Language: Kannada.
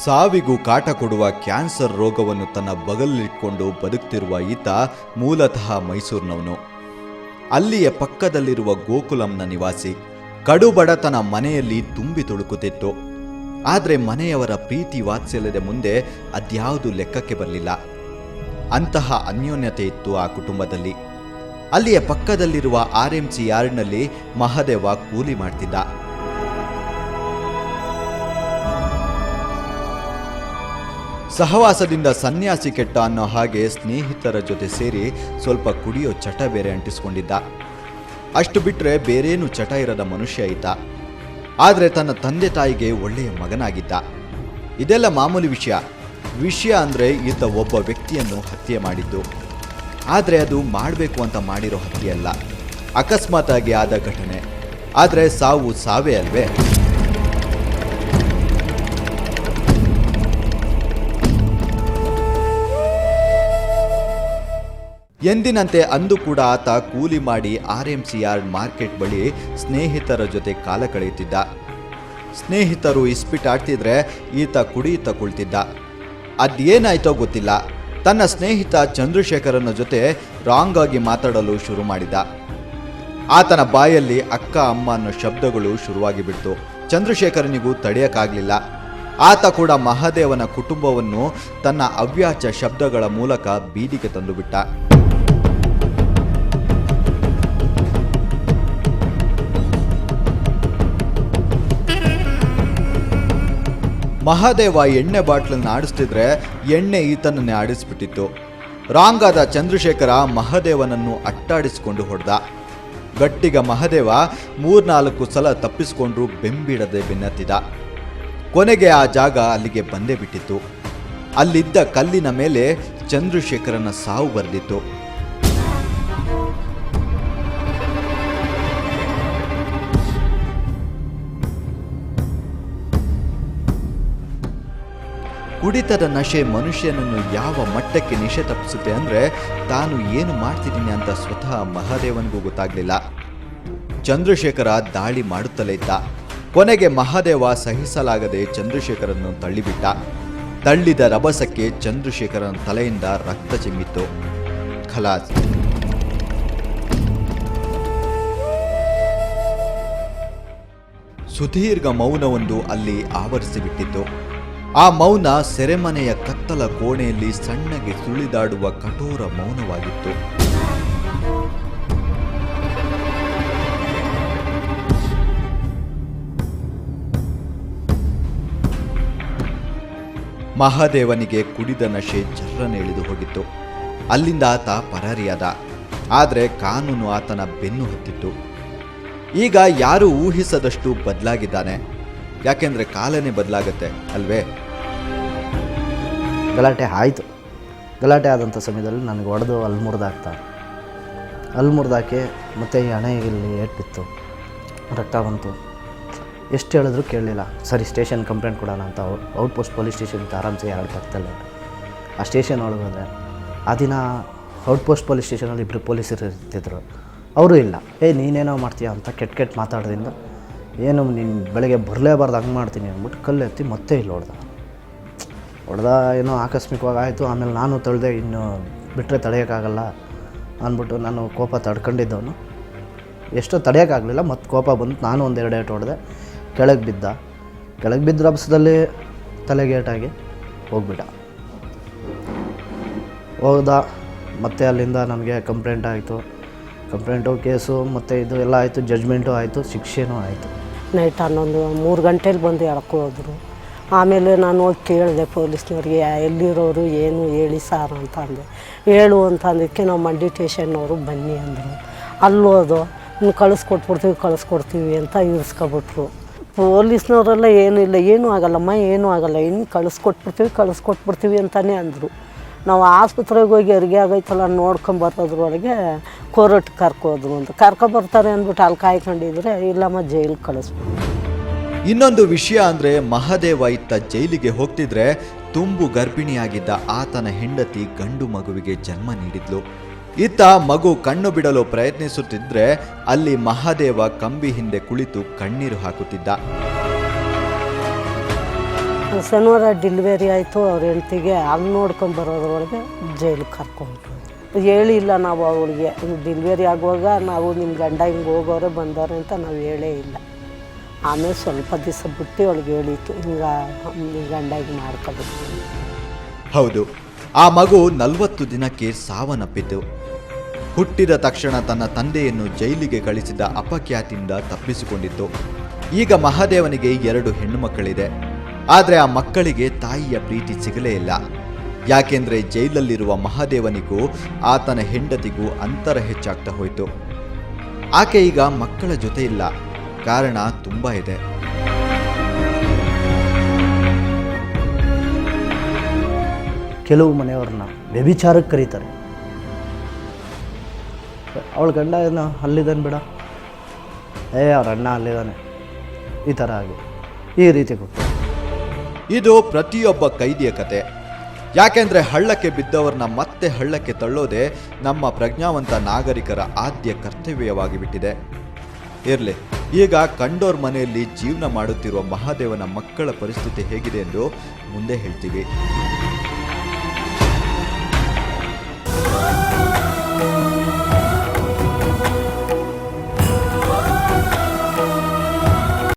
ಸಾವಿಗೂ ಕಾಟ ಕೊಡುವ ಕ್ಯಾನ್ಸರ್ ರೋಗವನ್ನು ತನ್ನ ಬಗಲಿಟ್ಕೊಂಡು ಬದುಕ್ತಿರುವ ಈತ ಮೂಲತಃ ಮೈಸೂರಿನವನು. ಅಲ್ಲಿಯ ಪಕ್ಕದಲ್ಲಿರುವ ಗೋಕುಲಂನ ನಿವಾಸಿ. ಕಡುಬಡತನ ಮನೆಯಲ್ಲಿ ತುಂಬಿ ತುಳುಕುತ್ತಿತ್ತು. ಆದರೆ ಮನೆಯವರ ಪ್ರೀತಿ ವಾತ್ಸಲ್ಯದ ಮುಂದೆ ಅದ್ಯಾವುದು ಲೆಕ್ಕಕ್ಕೆ ಬರಲಿಲ್ಲ. ಅಂತಹ ಅನ್ಯೋನ್ಯತೆ ಇತ್ತು ಆ ಕುಟುಂಬದಲ್ಲಿ. ಅಲ್ಲಿಯ ಪಕ್ಕದಲ್ಲಿರುವ RMC ಯಾರ್ಡ್ನಲ್ಲಿ ಮಹದೇವ ಕೂಲಿ ಮಾಡ್ತಿದ್ದ. ಸಹವಾಸದಿಂದ ಸನ್ಯಾಸಿ ಕೆಟ್ಟ ಅನ್ನೋ ಹಾಗೆ ಸ್ನೇಹಿತರ ಜೊತೆ ಸೇರಿ ಸ್ವಲ್ಪ ಕುಡಿಯೋ ಚಟ ಬೇರೆ ಅಂಟಿಸ್ಕೊಂಡಿದ್ದ. ಅಷ್ಟು ಬಿಟ್ಟರೆ ಬೇರೇನು ಚಟ ಇರದ ಮನುಷ್ಯ ಈತ. ಆದರೆ ತನ್ನ ತಂದೆ ತಾಯಿಗೆ ಒಳ್ಳೆಯ ಮಗನಾಗಿದ್ದ. ಇದೆಲ್ಲ ಮಾಮೂಲಿ ವಿಷಯ ಅಂದರೆ ಈತ ಒಬ್ಬ ವ್ಯಕ್ತಿಯನ್ನು ಹತ್ಯೆ ಮಾಡಿದ್ದು. ಆದರೆ ಅದು ಮಾಡಬೇಕು ಅಂತ ಮಾಡಿರೋ ಹತ್ಯೆ ಅಲ್ಲ, ಅಕಸ್ಮಾತಾಗಿ ಆದ ಘಟನೆ. ಆದರೆ ಸಾವು ಸಾವೇ ಅಲ್ವೇ. ಎಂದಿನಂತೆ ಅಂದು ಕೂಡ ಆತ ಕೂಲಿ ಮಾಡಿ RMC ಯಾರ್ಡ್ ಮಾರ್ಕೆಟ್ ಬಳಿ ಸ್ನೇಹಿತರ ಜೊತೆ ಕಾಲ ಕಳೆಯುತ್ತಿದ್ದ. ಸ್ನೇಹಿತರು ಇಸ್ಪಿಟಾಡ್ತಿದ್ರೆ ಈತ ಕುಡಿಯುತ್ತಾ ಕುಳಿತಿದ್ದ. ಅದೇನಾಯ್ತೋ ಗೊತ್ತಿಲ್ಲ, ತನ್ನ ಸ್ನೇಹಿತ ಚಂದ್ರಶೇಖರನ ಜೊತೆ ರಾಂಗ್ ಆಗಿ ಮಾತಾಡಲು ಶುರು ಮಾಡಿದ. ಆತನ ಬಾಯಲ್ಲಿ ಅಕ್ಕ ಅಮ್ಮ ಅನ್ನೋ ಶಬ್ದಗಳು ಶುರುವಾಗಿ ಬಿಡ್ತು. ಚಂದ್ರಶೇಖರನಿಗೂ ತಡೆಯಕ್ಕಾಗಲಿಲ್ಲ. ಆತ ಕೂಡ ಮಹಾದೇವನ ಕುಟುಂಬವನ್ನು ತನ್ನ ಅವ್ಯಾಚ ಶಬ್ದಗಳ ಮೂಲಕ ಬೀದಿಗೆ ತಂದುಬಿಟ್ಟ. ಮಹಾದೇವ ಎಣ್ಣೆ ಬಾಟ್ಲನ್ನು ಆಡಿಸ್ತಿದ್ರೆ ಎಣ್ಣೆ ಈತನನ್ನೇ ಆಡಿಸ್ಬಿಟ್ಟಿತ್ತು. ರಾಂಗ್ ಆದ ಚಂದ್ರಶೇಖರ ಮಹಾದೇವನನ್ನು ಅಟ್ಟಾಡಿಸಿಕೊಂಡು ಹೊಡೆದ. ಗಟ್ಟಿಗ ಮಹಾದೇವ 3-4 ಸಲ ತಪ್ಪಿಸಿಕೊಂಡ್ರು ಬೆಂಬಿಡದೆ ಬೆನ್ನತ್ತಿದ. ಕೊನೆಗೆ ಆ ಜಾಗ ಅಲ್ಲಿಗೆ ಬಂದೇ ಬಿಟ್ಟಿತ್ತು. ಅಲ್ಲಿದ್ದ ಕಲ್ಲಿನ ಮೇಲೆ ಚಂದ್ರಶೇಖರನ ಸಾವು ಬರೆದಿತ್ತು. ಕುಡಿತದ ನಶೆ ಮನುಷ್ಯನನ್ನು ಯಾವ ಮಟ್ಟಕ್ಕೆ ನಿಶೆ ತಪ್ಪಿಸುತ್ತೆ ಅಂದರೆ ತಾನು ಏನು ಮಾಡ್ತಿದ್ದೀನಿ ಅಂತ ಸ್ವತಃ ಮಹಾದೇವನಿಗೂ ಗೊತ್ತಾಗಲಿಲ್ಲ. ಚಂದ್ರಶೇಖರ ದಾಳಿ ಮಾಡುತ್ತಲೇ ಇದ್ದ. ಕೊನೆಗೆ ಮಹಾದೇವ ಸಹಿಸಲಾಗದೆ ಚಂದ್ರಶೇಖರನ್ನು ತಳ್ಳಿಬಿಟ್ಟ. ತಳ್ಳಿದ ರಭಸಕ್ಕೆ ಚಂದ್ರಶೇಖರನ ತಲೆಯಿಂದ ರಕ್ತ ಚಿಮ್ಮಿತ್ತು. ಖಲಾಸ್. ಸುದೀರ್ಘ ಮೌನವೊಂದು ಅಲ್ಲಿ ಆವರಿಸಿಬಿಟ್ಟಿತ್ತು. ಆ ಮೌನ ಸೆರೆಮನೆಯ ಕತ್ತಲ ಕೋಣೆಯಲ್ಲಿ ಸಣ್ಣಗೆ ಸುಳಿದಾಡುವ ಕಠೋರ ಮೌನವಾಗಿತ್ತು. ಮಹಾದೇವನಿಗೆ ಕುಡಿದ ನಶೆ ಜರ್ರನೆ ಇಳಿದು ಹೋಗಿತ್ತು. ಅಲ್ಲಿಂದ ಆತ ಪರಾರಿಯಾದ. ಆದರೆ ಕಾನೂನು ಆತನ ಬೆನ್ನು ಹತ್ತಿತ್ತು. ಈಗ ಯಾರೂ ಊಹಿಸದಷ್ಟು ಬದಲಾಗಿದ್ದಾನೆ. ಯಾಕೆಂದರೆ ಕಾಲನೇ ಬದಲಾಗತ್ತೆ ಅಲ್ವೇ. ಗಲಾಟೆ ಆಯಿತು. ಗಲಾಟೆ ಆದಂಥ ಸಮಯದಲ್ಲಿ ನನಗೆ ಹೊಡೆದು ಅಲ್ಲಿ ಮುರಿದಾಕಿ ಮತ್ತು ಈ ಹಣೆಯಲ್ಲಿ ಏಟ್ಬಿತ್ತು, ರಕ್ತ ಬಂತು. ಎಷ್ಟು ಹೇಳಿದ್ರು ಕೇಳಲಿಲ್ಲ. ಸರಿ ಸ್ಟೇಷನ್ ಕಂಪ್ಲೇಂಟ್ ಕೊಡೋಣ ಅಂತ outpost police station RMC yard ಪಕ್ಕದಲ್ಲೇ ಆ ಸ್ಟೇಷನ್ ಒಳಗೋದೆ. ಆ ದಿನ ಔಟ್ಪೋಸ್ಟ್ ಪೊಲೀಸ್ ಸ್ಟೇಷನಲ್ಲಿ 2 ಪೊಲೀಸರು ಇರ್ತಿದ್ರು. ಅವರು ಇಲ್ಲ. ನೀನೇನೋ ಮಾಡ್ತೀಯ ಅಂತ ಕೆಟ್ಟ ಮಾತಾಡೋದ್ರಿಂದ ಏನು ನೀನು ಬೆಳಗ್ಗೆ ಬರಲೇಬಾರ್ದು ಹಂಗೆ ಮಾಡ್ತೀನಿ ಅಂದ್ಬಿಟ್ಟು ಕಲ್ಲೆತ್ತಿ ಮತ್ತೆ ಇಲ್ಲಿ ಹೊಡೆದ. ಏನೋ ಆಕಸ್ಮಿಕವಾಗಿ ಆಯಿತು. ಆಮೇಲೆ ನಾನು ತಳ್ದೆ, ಇನ್ನು ಬಿಟ್ಟರೆ ತಡೆಯೋಕ್ಕಾಗಲ್ಲ ಅಂದ್ಬಿಟ್ಟು ನಾನು ಕೋಪ ತಡ್ಕೊಂಡಿದ್ದವನು. ಎಷ್ಟೋ ತಡೆಯೋಕ್ಕಾಗಲಿಲ್ಲ. ಮತ್ತು ಕೋಪ ಬಂದು ನಾನು 1-2 ಏಟು ಹೊಡೆದೆ. ಕೆಳಗೆ ಬಿದ್ದ ರಭಸದಲ್ಲಿ ತಲೆಗೆ ಏಟಾಗಿ ಹೋಗ್ಬಿಟ್ಟ. ಮತ್ತು ಅಲ್ಲಿಂದ ನನಗೆ ಕಂಪ್ಲೇಂಟು ಕೇಸು ಮತ್ತು ಇದು ಎಲ್ಲ ಆಯಿತು. ಜಡ್ಜ್ಮೆಂಟು ಆಯಿತು, ಶಿಕ್ಷೆನೂ ಆಯಿತು. ನೈಟ್ 3 ಗಂಟೆಲಿ ಬಂದು ಎಳ್ಕೋದ್ರು. ಆಮೇಲೆ ನಾನು ಹೋಗಿ ಕೇಳಿದೆ ಪೊಲೀಸ್ನವ್ರಿಗೆ, ಎಲ್ಲಿರೋರು ಏನು ಹೇಳಿ ಸಾರ್ ಅಂತ ಅಂದೆ. ಹೇಳು ಅಂತ ಅಂದಕ್ಕೆ ನಾವು ಮಂಡ್ಯ ಸ್ಟೇಷನ್ನವರು ಬನ್ನಿ ಅಂದರು. ಅಲ್ಲೋದು ಇನ್ನು ಕಳಿಸ್ಕೊಡ್ತೀವಿ ಅಂತ ಇರಿಸ್ಕೊಬಿಟ್ರು. ಪೊಲೀಸ್ನವರೆಲ್ಲ ಏನೂ ಆಗಲ್ಲಮ್ಮ, ಏನೂ ಆಗಲ್ಲ, ಇನ್ನು ಕಳಿಸ್ಕೊಟ್ಬಿಡ್ತೀವಿ ಅಂತಲೇ ಅಂದರು. ನಾವು ಆಸ್ಪತ್ರೆಗೆ ಹೋಗಿ ಹೆರಿಗೆ ಆಗೈತಲ್ಲ ನೋಡ್ಕೊಂಬರೋದ್ರೊಳಗೆ ಕೋರ್ಟ್ ಕರ್ಕೋದ್ರು ಅಂತ ಕರ್ಕೊಬರ್ತಾರೆ ಅಂದ್ಬಿಟ್ಟು ಅಲ್ಲಿ ಕಾಯ್ಕೊಂಡಿದ್ರೆ ಇಲ್ಲಮ್ಮ ಜೈಲಿಗೆ ಕಳಿಸ್ಬಿಟ್ಟು. ಇನ್ನೊಂದು ವಿಷಯ ಅಂದರೆ ಮಹಾದೇವ ಇತ್ತ ಜೈಲಿಗೆ ಹೋಗ್ತಿದ್ರೆ ತುಂಬು ಗರ್ಭಿಣಿಯಾಗಿದ್ದ ಆತನ ಹೆಂಡತಿ ಗಂಡು ಮಗುವಿಗೆ ಜನ್ಮ ನೀಡಿದ್ಲು. ಇತ್ತ ಮಗು ಕಣ್ಣು ಬಿಡಲು ಪ್ರಯತ್ನಿಸುತ್ತಿದ್ರೆ ಅಲ್ಲಿ ಮಹಾದೇವ ಕಂಬಿ ಹಿಂದೆ ಕುಳಿತು ಕಣ್ಣೀರು ಹಾಕುತ್ತಿದ್ದ. ಶನಿವಾರ ಡೆಲಿವರಿ ಆಯಿತು ಅವ್ರ ಹೆಂಡ್ತಿಗೆ ಅಲ್ಲಿ ನೋಡ್ಕೊಂಬರೋದ್ರೊಳಗೆ ಜೈಲಿಗೆ ಕರ್ಕೊಂಡ್ರು. ಹೇಳಿಲ್ಲ ನಾವು ಅವಳಿಗೆ ಡೆಲಿವರಿ ಆಗುವಾಗ ನಾವು ನಿಮ್ಮ ಗಂಡ ಹಿಂಗೆ ಹೋಗೋರೆ ಬಂದವ್ರೆ ಅಂತ ನಾವು ಹೇಳೇ ಇಲ್ಲ. ಆಮೇಲೆ ಸ್ವಲ್ಪ ದಿವಸ ಬಿಟ್ಟು ಅವಳಿಗೆ ಹೇಳಿತ್ತು ಹಿಂಗೆ ನಿಮ್ಮ ಗಂಡ ಹಿಂಗೆ ಮಾಡ್ಕೋಬೇಕು. ಹೌದು, ಆ ಮಗು 40 ದಿನಕ್ಕೆ ಸಾವನ್ನಪ್ಪಿತು. ಹುಟ್ಟಿದ ತಕ್ಷಣ ತನ್ನ ತಂದೆಯನ್ನು ಜೈಲಿಗೆ ಕಳಿಸಿದ ಅಪಖ್ಯಾತಿಯಿಂದ ತಪ್ಪಿಸಿಕೊಂಡಿತ್ತು. ಈಗ ಮಹಾದೇವನಿಗೆ 2 ಹೆಣ್ಣು ಮಕ್ಕಳಿದೆ. ಆದರೆ ಆ ಮಕ್ಕಳಿಗೆ ತಾಯಿಯ ಪ್ರೀತಿ ಸಿಗಲೇ ಇಲ್ಲ. ಯಾಕೆಂದ್ರೆ ಜೈಲಲ್ಲಿರುವ ಮಹಾದೇವನಿಗೂ ಆತನ ಹೆಂಡತಿಗೂ ಅಂತರ ಹೆಚ್ಚಾಗ್ತಾ ಹೋಯಿತು. ಆಕೆ ಈಗ ಮಕ್ಕಳ ಜೊತೆ ಇಲ್ಲ. ಕಾರಣ ತುಂಬಾ ಇದೆ. ಕೆಲವು ಮನೆಯವ್ರನ್ನ ವ್ಯಭಿಚಾರಕ್ಕೆ ಕರೀತಾರೆ. ಅವಳ ಗಂಡ ಏನೋ ಅಲ್ಲಿದ್ದಾನೆ ಬಿಡ, ಅವ್ರ ಅಣ್ಣ ಅಲ್ಲಿದ್ದಾನೆ, ಈ ಥರ ಆಗಿ ಈ ರೀತಿ ಕೊಟ್ಟು. ಇದು ಪ್ರತಿಯೊಬ್ಬ ಕೈದಿಯ ಕತೆ. ಯಾಕೆಂದ್ರೆ ಹಳ್ಳಕ್ಕೆ ಬಿದ್ದವರನ್ನ ಮತ್ತೆ ಹಳ್ಳಕ್ಕೆ ತಳ್ಳೋದೇ ನಮ್ಮ ಪ್ರಜ್ಞಾವಂತ ನಾಗರಿಕರ ಆದ್ಯ ಕರ್ತವ್ಯವಾಗಿ ಬಿಟ್ಟಿದೆ. ಇರಲಿ, ಈಗ ಕಂಡೋರ್ ಮನೆಯಲ್ಲಿ ಜೀವನ ಮಾಡುತ್ತಿರುವ ಮಹಾದೇವನ ಮಕ್ಕಳ ಪರಿಸ್ಥಿತಿ ಹೇಗಿದೆ ಎಂದು ಮುಂದೆ ಹೇಳ್ತೀವಿ.